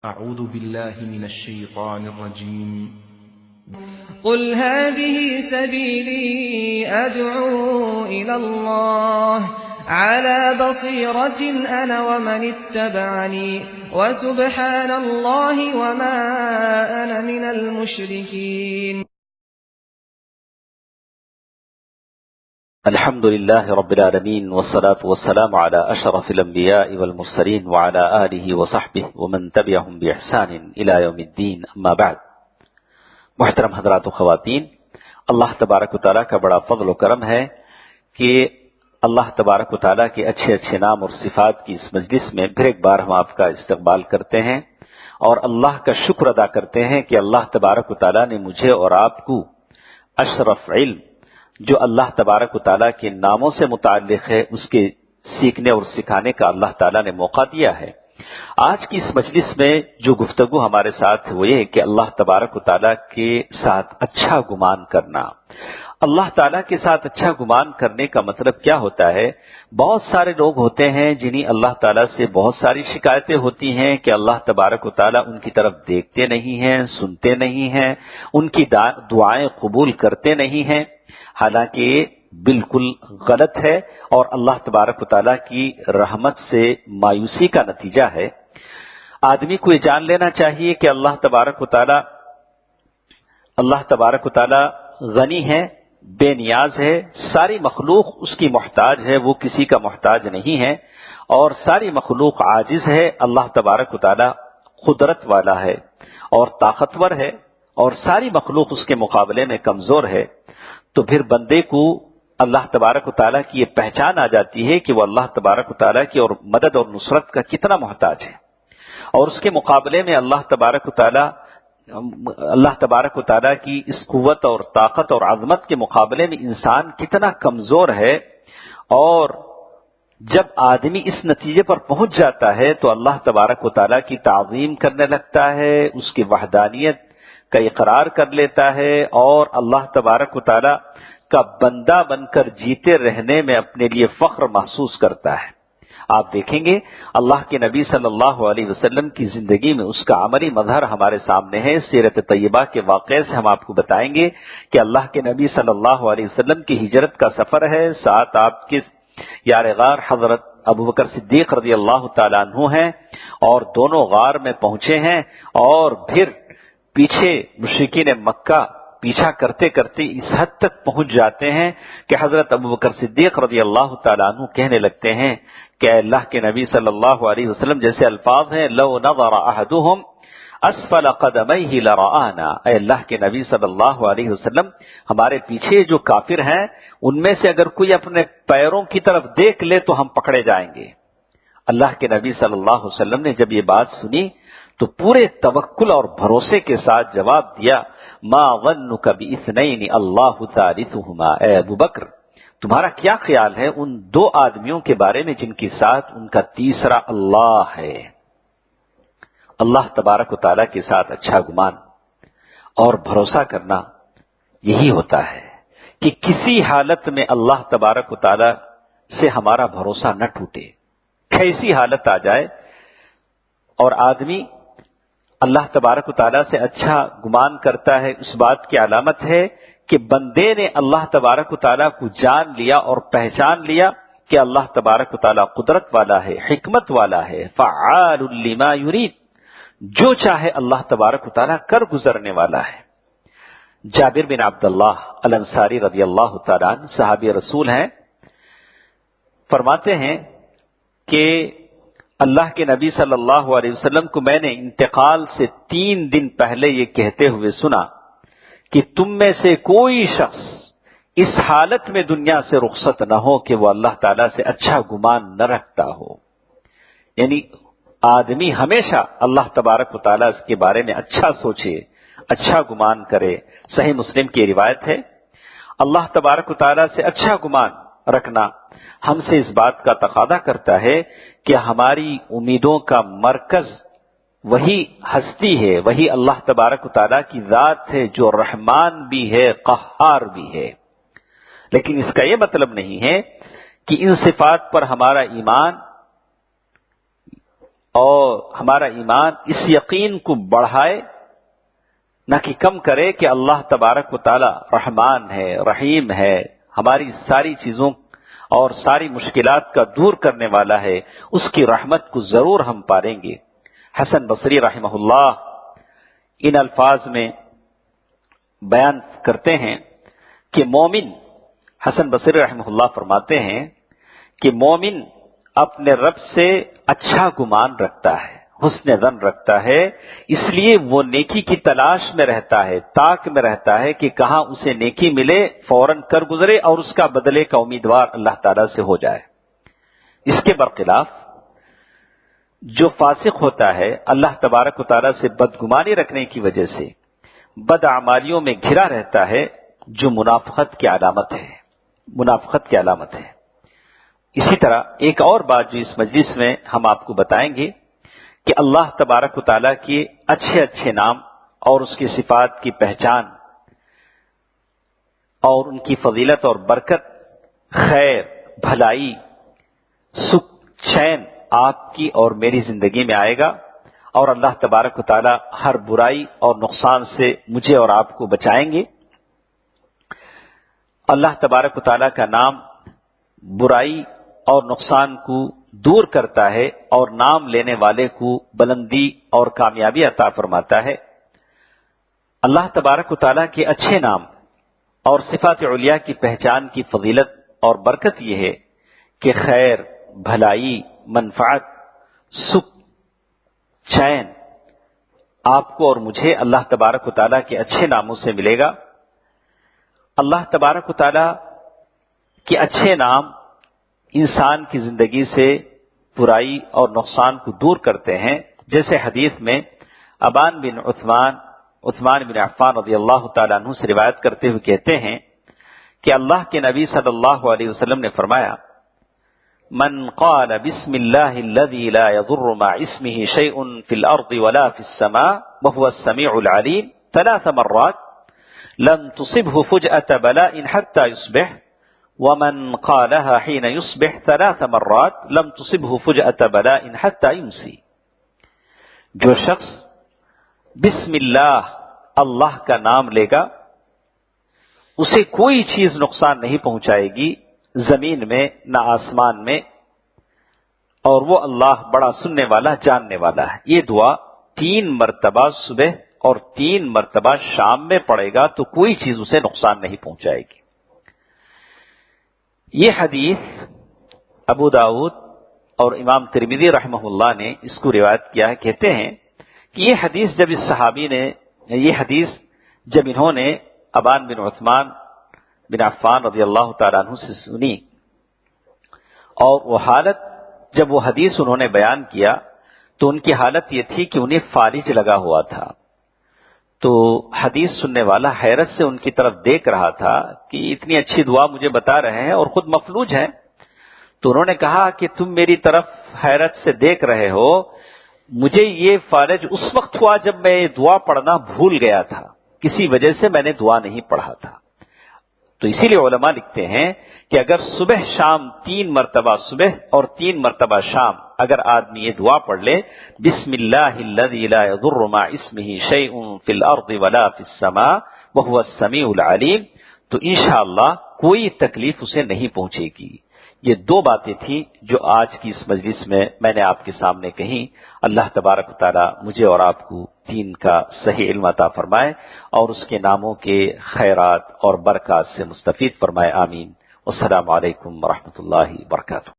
أعوذ بالله من الشيطان الرجيم. قل هذه سبيلي أدعو إلى الله على بصيرة أنا ومن اتبعني وسبحان الله وما أنا من المشركين. الحمد لله رب العالمين والصلاة والسلام على أشرف الأنبياء والمرسلين وعلى آله وصحبه ومن تبعهم بإحسان إلى يوم الدين. أما بعد. محترم حضرات و خواتین، اللہ تبارک و تعالیٰ کا بڑا فضل و کرم ہے کہ اللہ تبارک و تعالیٰ کے اچھے اچھے نام اور صفات کی اس مجلس میں پھر ایک بار ہم آپ کا استقبال کرتے ہیں اور اللہ کا شکر ادا کرتے ہیں کہ اللہ تبارک و تعالیٰ نے مجھے اور آپ کو اشرف علم جو اللہ تبارک و تعالیٰ کے ناموں سے متعلق ہے اس کے سیکھنے اور سکھانے کا اللہ تعالیٰ نے موقع دیا ہے۔ آج کی اس مجلس میں جو گفتگو ہمارے ساتھ وہ یہ کہ اللہ تبارک و تعالیٰ کے ساتھ اچھا گمان کرنا۔ اللہ تعالیٰ کے ساتھ اچھا گمان کرنے کا مطلب کیا ہوتا ہے؟ بہت سارے لوگ ہوتے ہیں جنہیں اللہ تعالیٰ سے بہت ساری شکایتیں ہوتی ہیں کہ اللہ تبارک و تعالیٰ ان کی طرف دیکھتے نہیں ہیں، سنتے نہیں ہیں، ان کی دعائیں قبول کرتے نہیں ہیں، حالانکہ بالکل غلط ہے اور اللہ تبارک و تعالیٰ کی رحمت سے مایوسی کا نتیجہ ہے۔ آدمی کو یہ جان لینا چاہیے کہ اللہ تبارک و تعالیٰ غنی ہے، بے نیاز ہے، ساری مخلوق اس کی محتاج ہے، وہ کسی کا محتاج نہیں ہے، اور ساری مخلوق عاجز ہے۔ اللہ تبارک و تعالیٰ قدرت والا ہے اور طاقتور ہے اور ساری مخلوق اس کے مقابلے میں کمزور ہے۔ تو پھر بندے کو اللہ تبارک و تعالیٰ کی یہ پہچان آ جاتی ہے کہ وہ اللہ تبارک و تعالیٰ کی اور مدد اور نصرت کا کتنا محتاج ہے، اور اس کے مقابلے میں اللہ تبارک و تعالیٰ کی اس قوت اور طاقت اور عظمت کے مقابلے میں انسان کتنا کمزور ہے۔ اور جب آدمی اس نتیجے پر پہنچ جاتا ہے تو اللہ تبارک و تعالیٰ کی تعظیم کرنے لگتا ہے، اس کی وحدانیت کا اقرار کر لیتا ہے اور اللہ تبارک و تعالیٰ کا بندہ بن کر جیتے رہنے میں اپنے لیے فخر محسوس کرتا ہے۔ آپ دیکھیں گے اللہ کے نبی صلی اللہ علیہ وسلم کی زندگی میں اس کا عملی مظہر ہمارے سامنے ہے۔ سیرت طیبہ کے واقعے سے ہم آپ کو بتائیں گے کہ اللہ کے نبی صلی اللہ علیہ وسلم کی ہجرت کا سفر ہے، ساتھ آپ کے یار غار حضرت ابوبکر صدیق رضی اللہ تعالیٰ عنہ ہیں، اور دونوں غار میں پہنچے ہیں، اور پھر پیچھے مشرکین مکہ پیچھا کرتے کرتے اس حد تک پہنچ جاتے ہیں کہ حضرت ابوبکر صدیق رضی اللہ تعالیٰ عنہ کہنے لگتے ہیں کہ اے اللہ کے نبی صلی اللہ علیہ وسلم، جیسے الفاظ ہیں لو نظر احدهم اسفل قدمیہ لرآنا، اے اللہ کے نبی صلی اللہ علیہ وسلم، ہمارے پیچھے جو کافر ہیں ان میں سے اگر کوئی اپنے پیروں کی طرف دیکھ لے تو ہم پکڑے جائیں گے۔ اللہ کے نبی صلی اللہ علیہ وسلم نے جب یہ بات سنی تو پورے توکل اور بھروسے کے ساتھ جواب دیا ما ظنک باثنین اللہ ثالثہما، اے ابو بکر تمہارا کیا خیال ہے ان دو آدمیوں کے بارے میں جن کے ساتھ ان کا تیسرا اللہ ہے۔ اللہ تبارک و تعالیٰ کے ساتھ اچھا گمان اور بھروسہ کرنا یہی ہوتا ہے کہ کسی حالت میں اللہ تبارک و تعالیٰ سے ہمارا بھروسہ نہ ٹوٹے۔ کیسی حالت آ جائے اور آدمی اللہ تبارک و تعالیٰ سے اچھا گمان کرتا ہے، اس بات کی علامت ہے کہ بندے نے اللہ تبارک و تعالیٰ کو جان لیا اور پہچان لیا کہ اللہ تبارک و تعالیٰ قدرت والا ہے، حکمت والا ہے، فعال لما یرید، جو چاہے اللہ تبارک و تعالیٰ کر گزرنے والا ہے۔ جابر بن عبداللہ الانصاری رضی اللہ تعالیٰ عنہ صحابی رسول ہیں، فرماتے ہیں کہ اللہ کے نبی صلی اللہ علیہ وسلم کو میں نے انتقال سے 3 دن پہلے یہ کہتے ہوئے سنا کہ تم میں سے کوئی شخص اس حالت میں دنیا سے رخصت نہ ہو کہ وہ اللہ تعالیٰ سے اچھا گمان نہ رکھتا ہو۔ یعنی آدمی ہمیشہ اللہ تبارک و تعالیٰ اس کے بارے میں اچھا سوچے، اچھا گمان کرے۔ صحیح مسلم کی روایت ہے، اللہ تبارک و تعالیٰ سے اچھا گمان رکھنا ہم سے اس بات کا تقاضا کرتا ہے کہ ہماری امیدوں کا مرکز وہی ہستی ہے، وہی اللہ تبارک و تعالیٰ کی ذات ہے جو رحمان بھی ہے، قہار بھی ہے۔ لیکن اس کا یہ مطلب نہیں ہے کہ ان صفات پر ہمارا ایمان اور ہمارا ایمان اس یقین کو بڑھائے نہ کہ کم کرے کہ اللہ تبارک و تعالی رحمان ہے، رحیم ہے، ہماری ساری چیزوں اور ساری مشکلات کا دور کرنے والا ہے، اس کی رحمت کو ضرور ہم پالیں گے۔ حسن بصری رحمہ اللہ ان الفاظ میں بیان کرتے ہیں کہ مومن، حسن بصری رحمہ اللہ فرماتے ہیں کہ مومن اپنے رب سے اچھا گمان رکھتا ہے، حسن ظن رکھتا ہے، اس لیے وہ نیکی کی تلاش میں رہتا ہے، تاک میں رہتا ہے کہ کہاں اسے نیکی ملے فوراً کر گزرے اور اس کا بدلے کا امیدوار اللہ تعالیٰ سے ہو جائے۔ اس کے برخلاف جو فاسق ہوتا ہے اللہ تبارک و تعالیٰ سے بدگمانی رکھنے کی وجہ سے بد اعمالیوں میں گھرا رہتا ہے، جو منافقت کی علامت ہے، منافقت کی علامت ہے۔ اسی طرح ایک اور بات جو اس مجلس میں ہم آپ کو بتائیں گے کہ اللہ تبارک و تعالیٰ کے اچھے اچھے نام اور اس کی صفات کی پہچان اور ان کی فضیلت اور برکت، خیر، بھلائی، سکھ، چین آپ کی اور میری زندگی میں آئے گا، اور اللہ تبارک و تعالیٰ ہر برائی اور نقصان سے مجھے اور آپ کو بچائیں گے۔ اللہ تبارک و تعالیٰ کا نام برائی اور نقصان کو دور کرتا ہے اور نام لینے والے کو بلندی اور کامیابی عطا فرماتا ہے۔ اللہ تبارک و تعالیٰ کے اچھے نام اور صفات علیاء کی پہچان کی فضیلت اور برکت یہ ہے کہ خیر، بھلائی، منفعت، سکھ، چین آپ کو اور مجھے اللہ تبارک و تعالیٰ کے اچھے ناموں سے ملے گا۔ اللہ تبارک و تعالیٰ کے اچھے نام انسان کی زندگی سے برائی اور نقصان کو دور کرتے ہیں، جیسے حدیث میں ابان بن عثمان بن عفان رضی اللہ تعالیٰ عنہ سے روایت کرتے ہوئے کہتے ہیں کہ اللہ کے نبی صلی اللہ علیہ وسلم نے فرمایا، من قال بسم اللہ الذي لا يضر مع اسمه شيء في الارض ولا في السماء وهو السميع العليم 3 مرات لم تصبه فجأة بلاء حتى يصبح، ومن قالها حين يصبح 3 مرات لم تصبه فجأة بلاء حتى يمسي۔ جو شخص بسم اللہ کا نام لے گا اسے کوئی چیز نقصان نہیں پہنچائے گی، زمین میں نہ آسمان میں، اور وہ اللہ بڑا سننے والا، جاننے والا ہے۔ یہ دعا 3 مرتبہ صبح اور 3 مرتبہ شام میں پڑھے گا تو کوئی چیز اسے نقصان نہیں پہنچائے گی۔ یہ حدیث ابو داؤد اور امام ترمذی رحمہ اللہ نے اس کو روایت کیا ہے۔ کہتے ہیں کہ یہ حدیث جب اس صحابی نے، یہ حدیث جب انہوں نے ابان بن عثمان بن عفان رضی اللہ تعالیٰ عنہ سے سنی، اور وہ حالت جب وہ حدیث انہوں نے بیان کیا تو ان کی حالت یہ تھی کہ انہیں فالج لگا ہوا تھا۔ تو حدیث سننے والا حیرت سے ان کی طرف دیکھ رہا تھا کہ اتنی اچھی دعا مجھے بتا رہے ہیں اور خود مفلوج ہیں۔ تو انہوں نے کہا کہ تم میری طرف حیرت سے دیکھ رہے ہو، مجھے یہ فالج اس وقت ہوا جب میں یہ دعا پڑھنا بھول گیا تھا، کسی وجہ سے میں نے دعا نہیں پڑھا تھا۔ تو اسی لیے علماء لکھتے ہیں کہ اگر صبح شام 3 مرتبہ صبح اور 3 مرتبہ شام اگر آدمی یہ دعا پڑھ لے، بسم اللہ الذی لا یضر مع اسمہ شیء فی الارض ولا فی السماء وہو السمیع العلیم، تو انشاءاللہ کوئی تکلیف اسے نہیں پہنچے گی۔ یہ 2 باتیں تھیں جو آج کی اس مجلس میں نے آپ کے سامنے کہیں۔ اللہ تبارک و تعالی مجھے اور آپ کو دین کا صحیح علم عطا فرمائے اور اس کے ناموں کے خیرات اور برکات سے مستفید فرمائے، آمین۔ والسلام علیکم ورحمۃ اللہ وبرکاتہ۔